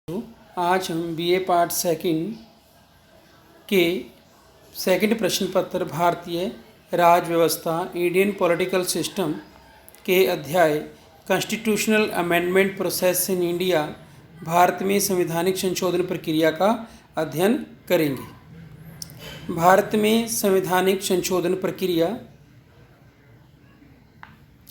आज हम BA part second के सेकंड प्रश्न पत्र भारतीय राज व्यवस्था इंडियन पॉलिटिकल सिस्टम के अध्याय constitutional amendment process in India Bharat में संवैधानिक संशोधन प्रक्रिया का अध्ययन करेंगे। भारत में संवैधानिक संशोधन प्रक्रिया।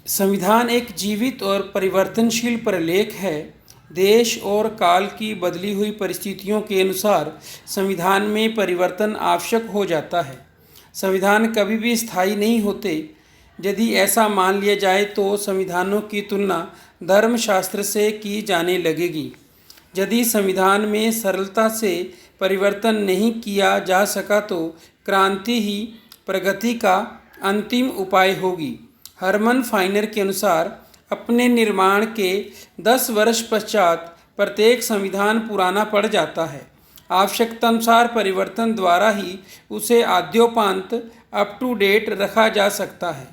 संविधान एक जीवित और परिवर्तनशील प्रलेख है। देश और काल की बदली हुई परिस्थितियों के अनुसार संविधान में परिवर्तन आवश्यक हो जाता है। संविधान कभी भी स्थायी नहीं होते। यदि ऐसा मान लिया जाए तो संविधानों की तुलना धर्मशास्त्र से की जाने लगेगी। यदि संविधान में सरलता से परिवर्तन नहीं किया जा सका तो क्रांति ही प्रगति का अंतिम उपाय होगी। हरमन फाइनर के अनुसार अपने निर्माण के 10 वर्ष पश्चात प्रत्येक संविधान पुराना पड़ जाता है। आवश्यकतानुसार परिवर्तन द्वारा ही उसे आद्योपांत अप टू डेट रखा जा सकता है।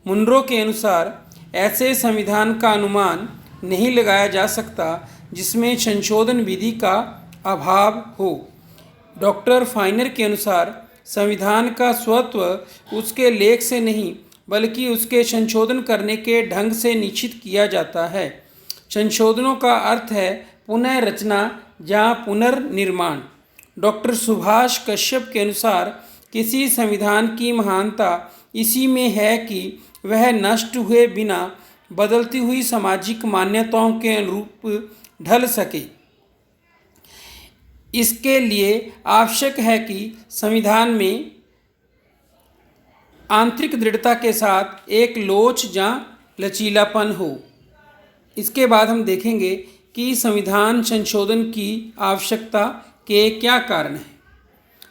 मुनरो के अनुसार ऐसे संविधान का अनुमान नहीं लगाया जा सकता जिसमें संशोधन विधि का अभाव हो। डॉक्टर फाइनर के अनुसार संविधान का स्वत्व उसके लेख से नहीं बल्कि उसके संशोधन करने के ढंग से निश्चित किया जाता है। संशोधनों का अर्थ है पुनः रचना या पुनर्निर्माण। डॉक्टर सुभाष कश्यप के अनुसार किसी संविधान की महानता इसी में है कि वह नष्ट हुए बिना बदलती हुई सामाजिक मान्यताओं के अनुरूप ढल सके। इसके लिए आवश्यक है कि संविधान में आंतरिक दृढ़ता के साथ एक लोच या लचीलापन हो। इसके बाद हम देखेंगे कि संविधान संशोधन की आवश्यकता के क्या कारण हैं।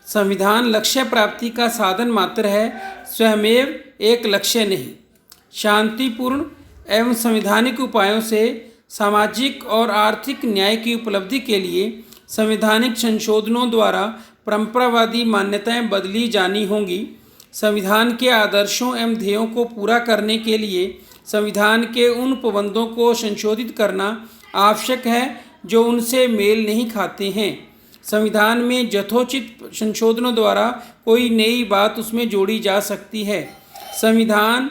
संविधान लक्ष्य प्राप्ति का साधन मात्र है, स्वयमेव एक लक्ष्य नहीं। शांतिपूर्ण एवं संवैधानिक उपायों से सामाजिक और आर्थिक न्याय की उपलब्धि के लिए संवैधानिक संशोधनों द्वारा परंपरावादी मान्यताएं बदली जानी होंगी। संविधान के आदर्शों एवं ध्येयों को पूरा करने के लिए संविधान के उन प्रबंधों को संशोधित करना आवश्यक है जो उनसे मेल नहीं खाते हैं। संविधान में यथोचित संशोधनों द्वारा कोई नई बात उसमें जोड़ी जा सकती है। संविधान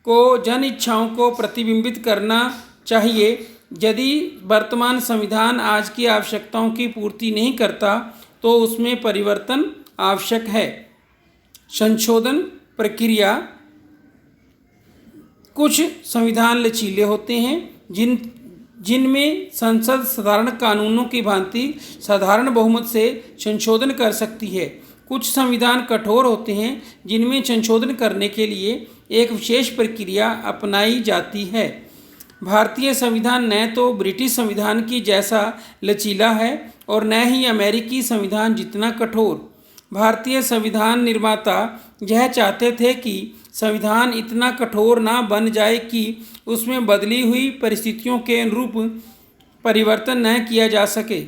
को जन इच्छाओं को प्रतिबिंबित करना चाहिए। यदि वर्तमान संविधान आज की आवश्यकताओं की पूर्ति नहीं करता तो उसमें परिवर्तन आवश्यक है। संशोधन प्रक्रिया। कुछ संविधान लचीले होते हैं जिनमें संसद साधारण कानूनों की भांति साधारण बहुमत से संशोधन कर सकती है। कुछ संविधान कठोर होते हैं जिनमें संशोधन करने के लिए एक विशेष प्रक्रिया अपनाई जाती है। भारतीय संविधान न तो ब्रिटिश संविधान की जैसा लचीला है और न ही अमेरिकी संविधान जितना कठोर। भारतीय संविधान निर्माता यह चाहते थे कि संविधान इतना कठोर ना बन जाए कि उसमें बदली हुई परिस्थितियों के अनुरूप परिवर्तन न किया जा सके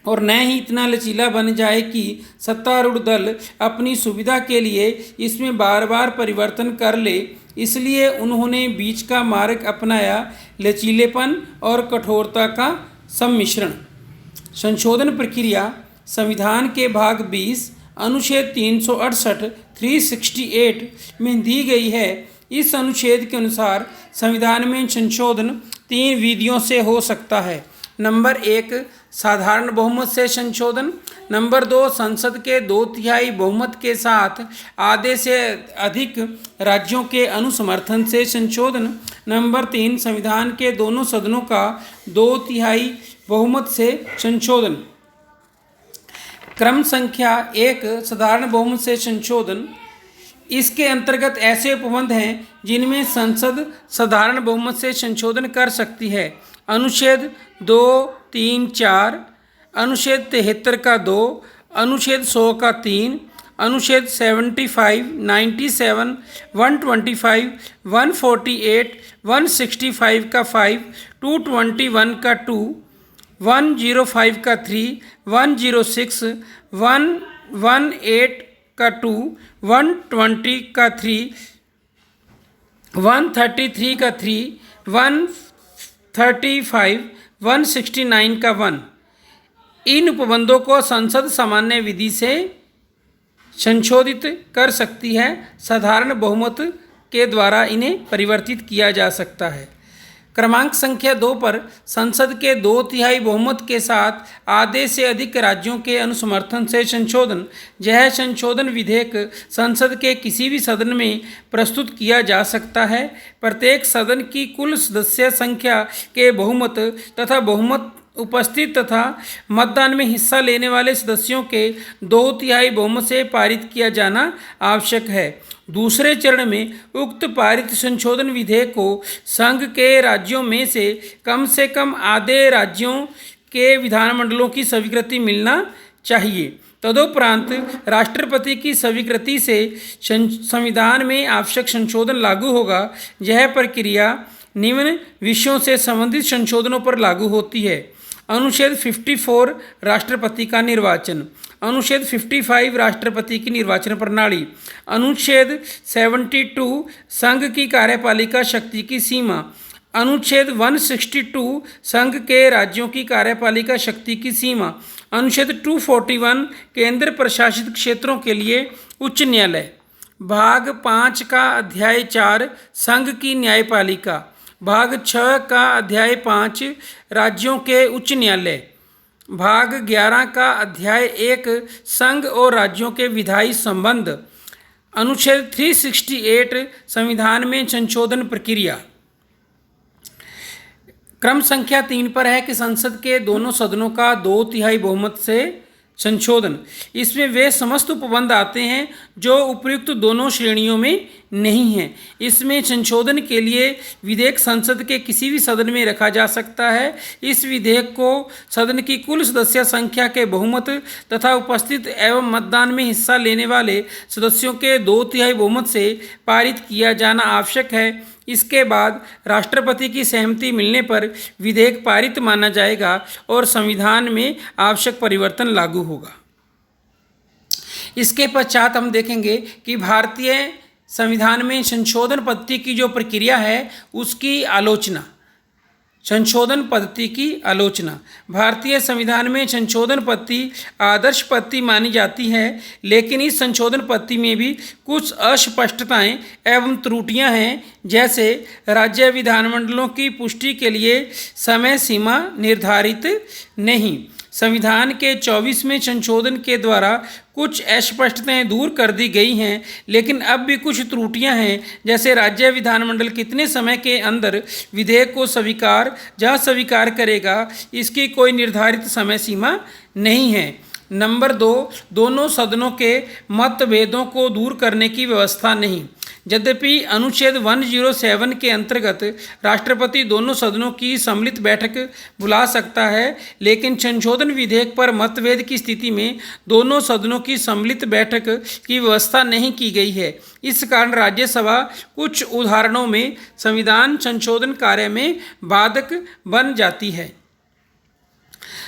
और न ही इतना लचीला बन जाए कि सत्तारूढ़ दल अपनी सुविधा के लिए इसमें बार बार परिवर्तन कर ले। इसलिए उन्होंने बीच का मार्ग अपनाया, लचीलेपन और कठोरता का सम्मिश्रण। संशोधन प्रक्रिया। संविधान के भाग 20 अनुच्छेद 368 में दी गई है। इस अनुच्छेद के अनुसार संविधान में संशोधन 3 विधियों से हो सकता है। नंबर 1 साधारण बहुमत से संशोधन। नंबर 2 संसद के 2/3 बहुमत के साथ आधे से अधिक राज्यों के अनुसमर्थन से संशोधन। नंबर 3 संविधान के दोनों सदनों का 2/3 बहुमत से संशोधन। क्रम संख्या 1 साधारण बहुमत से संशोधन। इसके अंतर्गत ऐसे उपबंध हैं जिनमें संसद साधारण बहुमत से संशोधन कर सकती है। अनुच्छेद 2, 3, 4, अनुच्छेद 73 का 2, अनुच्छेद 100 का 3, अनुच्छेद 75, 97, 125, 148, 165 का 5, 221 का 2, 105 का 3, 106, 118 का 2, 120 का 3, 133 का 3, 135, 169 का 1। इन उपबंधों को संसद सामान्य विधि से संशोधित कर सकती है। साधारण बहुमत के द्वारा इन्हें परिवर्तित किया जा सकता है। क्रमांक संख्या 2 पर संसद के 2/3 बहुमत के साथ आधे से अधिक राज्यों के अनुसमर्थन से संशोधन। यह संशोधन विधेयक संसद के किसी भी सदन में प्रस्तुत किया जा सकता है। प्रत्येक सदन की कुल सदस्य संख्या के बहुमत तथा बहुमत उपस्थित तथा मतदान में हिस्सा लेने वाले सदस्यों के 2/3 बहुमत से पारित किया जाना आवश्यक है। दूसरे चरण में उक्त पारित संशोधन विधेयक को संघ के राज्यों में से कम आधे राज्यों के विधानमंडलों की स्वीकृति मिलना चाहिए। तदुपरांत राष्ट्रपति की स्वीकृति से संविधान में आवश्यक संशोधन लागू होगा। यह प्रक्रिया निम्न विषयों से संबंधित संशोधनों पर लागू होती है। अनुच्छेद 54 राष्ट्रपति का निर्वाचन। अनुच्छेद 55 राष्ट्रपति की निर्वाचन प्रणाली। अनुच्छेद 72 संघ की कार्यपालिका शक्ति की सीमा। अनुच्छेद 162 संघ के राज्यों की कार्यपालिका शक्ति की सीमा। अनुच्छेद 241 केंद्र प्रशासित क्षेत्रों के लिए उच्च न्यायालय। भाग 5 का अध्याय 4 संघ की न्यायपालिका। भाग 6 का अध्याय 5 राज्यों के उच्च न्यायालय। भाग 11 का अध्याय 1 संघ और राज्यों के विधायी संबंध। अनुच्छेद 368 संविधान में संशोधन प्रक्रिया। क्रम संख्या 3 पर है कि संसद के दोनों सदनों का 2/3 बहुमत से संशोधन। इसमें वे समस्त उपबंध आते हैं जो उपयुक्त दोनों श्रेणियों में नहीं हैं। इसमें संशोधन के लिए विधेयक संसद के किसी भी सदन में रखा जा सकता है। इस विधेयक को सदन की कुल सदस्य संख्या के बहुमत तथा उपस्थित एवं मतदान में हिस्सा लेने वाले सदस्यों के 2/3 बहुमत से पारित किया जाना आवश्यक है। इसके बाद राष्ट्रपति की सहमति मिलने पर विधेयक पारित माना जाएगा और संविधान में आवश्यक परिवर्तन लागू होगा। इसके पश्चात हम देखेंगे कि भारतीय संविधान में संशोधन पद्धति की जो प्रक्रिया है उसकी आलोचना। संशोधन पद्धति की आलोचना। भारतीय संविधान में संशोधन पद्धति आदर्श पद्धति मानी जाती है, लेकिन इस संशोधन पद्धति में भी कुछ अस्पष्टताएं एवं त्रुटियां हैं। जैसे राज्य विधानमंडलों की पुष्टि के लिए समय सीमा निर्धारित नहीं। संविधान के 24वें संशोधन के द्वारा कुछ अस्पष्टताएं दूर कर दी गई हैं, लेकिन अब भी कुछ त्रुटियां हैं। जैसे राज्य विधानमंडल कितने समय के अंदर विधेयक को स्वीकार करेगा, इसकी कोई निर्धारित समय सीमा नहीं है। नंबर 2, दोनों सदनों के मतभेदों को दूर करने की व्यवस्था नहीं। यद्यपि अनुच्छेद 107 के अंतर्गत राष्ट्रपति दोनों सदनों की सम्मिलित बैठक बुला सकता है, लेकिन संशोधन विधेयक पर मतभेद की स्थिति में दोनों सदनों की सम्मिलित बैठक की व्यवस्था नहीं की गई है। इस कारण राज्यसभा कुछ उदाहरणों में संविधान संशोधन कार्य में बाधक बन जाती है।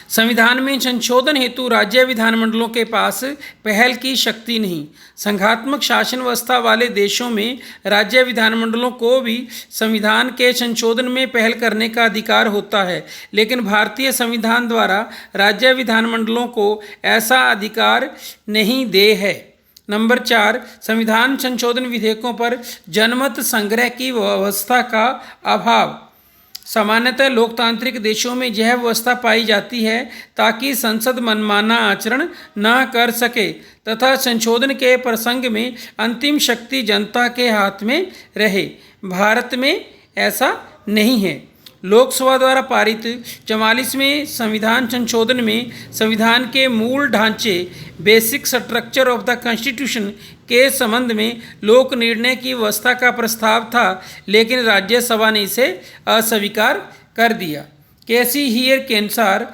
संविधान में संशोधन हेतु राज्य विधानमंडलों के पास पहल की शक्ति नहीं। संघात्मक शासन व्यवस्था वाले देशों में राज्य विधानमंडलों को भी संविधान के संशोधन में पहल करने का अधिकार होता है, लेकिन भारतीय संविधान द्वारा राज्य विधानमंडलों को ऐसा अधिकार नहीं दे है। नंबर 4, संविधान संशोधन विधेयकों पर जनमत संग्रह की व्यवस्था का अभाव। सामान्यतः लोकतांत्रिक देशों में यह व्यवस्था पाई जाती है ताकि संसद मनमाना आचरण न कर सके तथा संशोधन के प्रसंग में अंतिम शक्ति जनता के हाथ में रहे। भारत में ऐसा नहीं है। लोकसभा द्वारा पारित 44वें संविधान संशोधन में संविधान के मूल ढांचे basic structure of the constitution के संबंध में लोक निर्णय की व्यवस्था का प्रस्ताव था, लेकिन राज्यसभा ने इसे अस्वीकार कर दिया। केसी हियर के अनुसार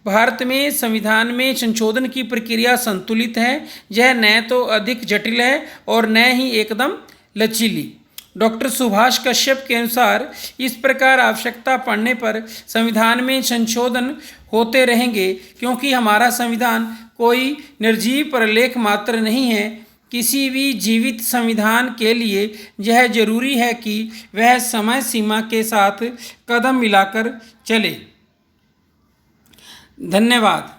भारत में संविधान में संशोधन की प्रक्रिया संतुलित है। यह न तो अधिक जटिल है और न ही एकदम लचीली। डॉक्टर सुभाष कश्यप के अनुसार इस प्रकार आवश्यकता पड़ने पर संविधान में संशोधन होते रहेंगे, क्योंकि हमारा संविधान कोई निर्जीव प्रलेख मात्र नहीं है। किसी भी जीवित संविधान के लिए यह जरूरी है कि वह समय सीमा के साथ कदम मिलाकर चले। धन्यवाद।